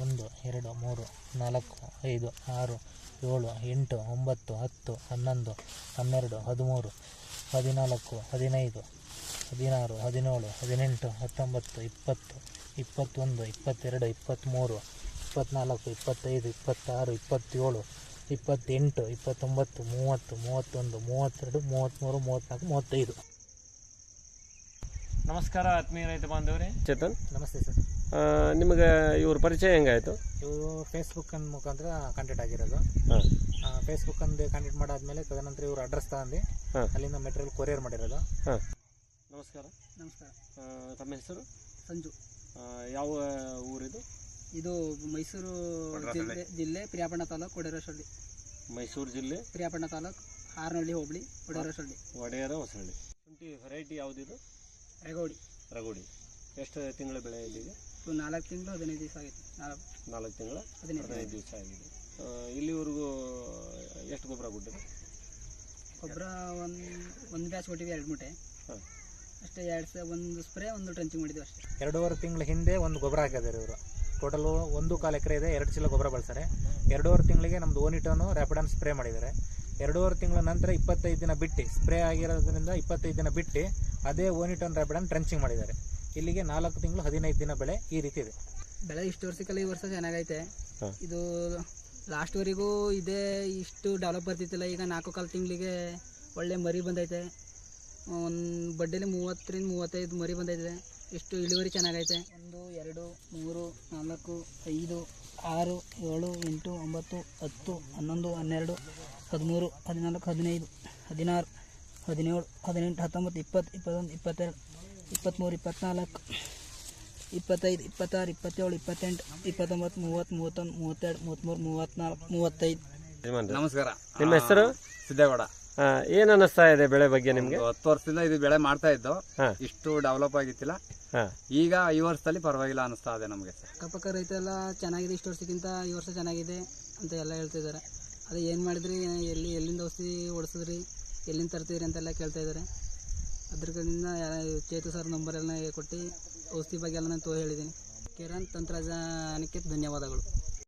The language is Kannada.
1 2 3 4 5 6 7 8 9 10 11 12 13 14 15 16 17 18 19 20 21 22 23 24 25 26 27 28 29 30 31 32 33 34 35. ನಮಸ್ಕಾರ ಆತ್ಮೀಯ ರೈತ ಬಾಂಧವರೇ. ಚೇತನ್, ನಮಸ್ತೆ ಸರ್. ನಿಮಗೆ ಇವ್ರ ಪರಿಚಯ ಹೆಂಗಾಯಿತು? ಇವರು ಫೇಸ್ಬುಕ್ ಮುಖಾಂತರ ಕಾಂಟ್ಯಾಕ್ಟ್ ಆಗಿರೋದು. ಫೇಸ್ಬುಕ್ ಅಂದು ಕಾಂಟ್ಯಾಕ್ಟ್ ಮಾಡಾದ್ಮೇಲೆ ತದನಂತರ ಇವರು ಅಡ್ರೆಸ್ ತಗೊಂಡು ಅಲ್ಲಿಂದ ಮೆಟೀರಿಯಲ್ ಕೊರಿಯರ್ ಮಾಡಿರೋದು. ನಮಸ್ಕಾರ. ನಮಸ್ಕಾರ. ತಮ್ಮ ಹೆಸರು? ಸಂಜು. ಯಾವ ಊರಿದು? ಇದು ಮೈಸೂರು ಜಿಲ್ಲೆ ಪ್ರಿಯಾಪಣ್ಣ ತಾಲೂಕು ಒಡೆಯರಹೊಸಳ್ಳಿ. ಮೈಸೂರು ಜಿಲ್ಲೆ ಪ್ರಿಯಾಪಣ್ಣ ತಾಲೂಕು ಹಾರನಹಳ್ಳಿ ಹೋಬಳಿ ಒಡೆಯರಹೊಸಳ್ಳಿ. ಒಡೆಯರಹೊಸಳ್ಳಿ. ಶುಂಠಿ ವೆರೈಟಿ ಯಾವುದಿದು? ರಗೋಡಿ. ಎಷ್ಟು ತಿಂಗಳ ಬೆಳೆ ಇಲ್ಲಿಗೆ? 4 ತಿಂಗಳು 15 ದಿವಸ ಆಗಿದೆ. 4 ತಿಂಗಳ 15 ದಿವಸ ಆಗಿದೆ. ಇಲ್ಲಿವರೆಗೂ ಎಷ್ಟು ಗೊಬ್ಬರ ಕೊಟ್ಟಿದೆ? ಗೊಬ್ಬರ ಒಂದು ಬ್ಯಾಚ್ ಕೊಟ್ಟಿವಿ, 2 ಮೂಟೆ ಅಷ್ಟೇ. 1 ಸ್ಪ್ರೇ 1 ಟ್ರಂಚಿಂಗ್ ಮಾಡಿದ್ವಿ ಅಷ್ಟೇ. 2.5 ತಿಂಗಳ ಹಿಂದೆ ಒಂದು ಗೊಬ್ಬರ ಹಾಕಿದ್ದಾರೆ ಇವರು. ಟೋಟಲ್ 1.25 ಎಕರೆ ಇದೆ. 2 ಚೀಲ ಗೊಬ್ಬರ ಬಳಸ್ತಾರೆ. 2.5 ತಿಂಗಳಿಗೆ ನಮ್ಮದು ಓನಿಟೋನು ರ್ಯಾಪಿಡಾನ್ ಸ್ಪ್ರೇ ಮಾಡಿದ್ದಾರೆ. 2.5 ತಿಂಗಳ ನಂತರ 25 ದಿನ ಬಿಟ್ಟು ಸ್ಪ್ರೇ ಆಗಿರೋದ್ರಿಂದ 25 ದಿನ ಬಿಟ್ಟು ಅದೇ ಓನಿಟೋನ್ ರ್ಯಾಪಿಡಾನ್ ಟ್ರಂಚಿಂಗ್ ಮಾಡಿದ್ದಾರೆ. ಇಲ್ಲಿಗೆ 4 ತಿಂಗಳು 15 ದಿನ ಬೆಳೆ ಈ ರೀತಿ ಇದೆ. ಬೆಳೆ ಇಷ್ಟು ವರ್ಷಕ್ಕೆಲ್ಲ ಈ ವರ್ಷ ಚೆನ್ನಾಗೈತೆ. ಇದು ಲಾಸ್ಟ್ವರೆಗೂ ಇದೇ ಇಷ್ಟು ಡೆವಲಪ್ ಬರ್ತಿತ್ತಿಲ್ಲ. ಈಗ 4 ತಿಂಗಳಿಗೆ ಒಳ್ಳೆ ಮರಿ ಬಂದೈತೆ. ಒಂದು ಬಡ್ಡೆಯಲ್ಲಿ 30ರಿಂದ 35 ಮರಿ ಬಂದೈತೆ. ಇಷ್ಟು ಇಳುವರಿ ಚೆನ್ನಾಗೈತೆ. 1 2 3 4 5 6 7 8 9 10 11 12 13 14 15 16 17 18 19 20 21 22 23 24 25 26 27 28 29 30 31 32 33 34 35. ನಮಸ್ಕಾರ. ನಿಮ್ಮ ಹೆಸರು? ಸಿದ್ದೇಗೌಡ. ಏನು ಅನ್ನಿಸ್ತಾ ಇದೆ ಬೆಳೆ ಬಗ್ಗೆ ನಿಮಗೆ? 10 ವರ್ಷದಿಂದ ಇದು ಬೆಳೆ ಮಾಡ್ತಾ ಇದ್ದು, ಇಷ್ಟು ಡೆವಲಪ್ ಆಗಿತ್ತಿಲ್ಲ. ಈಗ ಈ ವರ್ಷದಲ್ಲಿ ಪರವಾಗಿಲ್ಲ ಅನಿಸ್ತಾ ಇದೆ ನಮಗೆ. ಅಕ್ಕಪಕ್ಕ ರೈತ ಎಲ್ಲ ಚೆನ್ನಾಗಿದೆ, ಇಷ್ಟು ವರ್ಷಕ್ಕಿಂತ ಈ ವರ್ಷ ಚೆನ್ನಾಗಿದೆ ಅಂತ ಎಲ್ಲ ಹೇಳ್ತಿದ್ದಾರೆ. ಅದು ಏನು ಮಾಡಿದ್ರಿ, ಎಲ್ಲಿಂದ ಔಷಧಿ ಓಡಿಸಿದ್ರಿ, ಎಲ್ಲಿಂದ ತರ್ತಿದ್ರಿ ಅಂತೆಲ್ಲ ಕೇಳ್ತಾ ಇದ್ದಾರೆ. ಅದ್ರಿಂದ ಚೇತು ಸರ್ ನಂಬರ್ ಎಲ್ಲ ಕೊಟ್ಟು ಔಷಧಿ ಬಗ್ಗೆ ಎಲ್ಲ ನಾನು ಹೇಳಿದ್ದೀನಿ. ಕಿರಣ್ ತಂತ್ರಜ್ಞಾನಕ್ಕೆ ಧನ್ಯವಾದಗಳು.